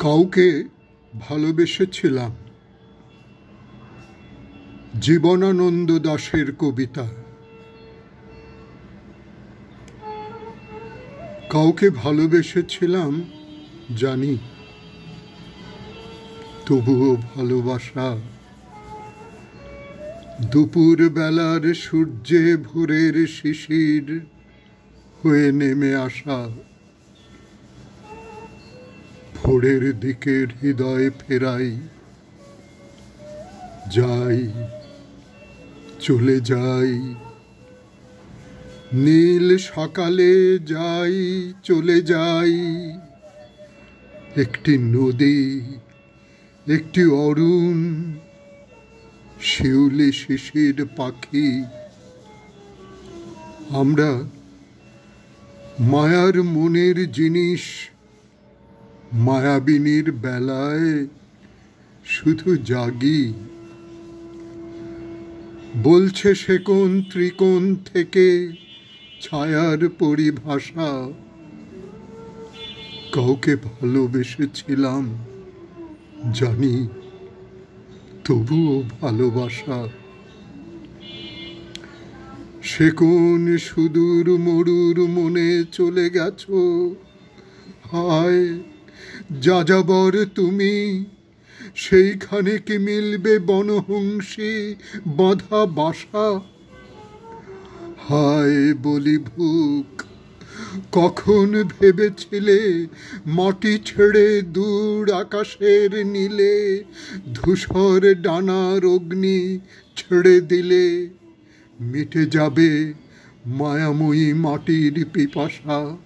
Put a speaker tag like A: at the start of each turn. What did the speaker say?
A: কাউকে ভালোবেসেছিলাম। জীবনানন্দ দাশের কবিতা। কাউকে ভালোবেসেছিলাম জানি, তবুও ভালোবাসা দুপুর বেলার সূর্যে ভোরের শিশির হয়ে নেমে আসা। ভোরের দিকে হৃদয় ফেরাই, যাই চলে যাই। নীল সকালে যাই চলে যাই। একটি নদী, একটি অরুণ, শিউলি শিশির পাখি। আমরা মায়ার মনের জিনিস, মায়াবিনীর বেলায় শুধু জাগি। বলছে সে কোন ত্রিকোণ থেকে ছায়ার পরিভাষা। কাউকে ভালোবেসেছিলাম জানি, তবুও ভালোবাসা। সে কোন সুদূর মরুর মনে চলে গেছো। হায় যাযাবর তুমি, সেইখানে কি মিলবে বনহংসী বাঁধা বাসা। হায় বলি ভুক, কখন ভেবেছিলে মাটি ছেড়ে দূর আকাশের নীলে ধূসর ডানার অগ্নি ছেড়ে দিলে মিটে যাবে মায়াময়ী মাটির পিপাসা।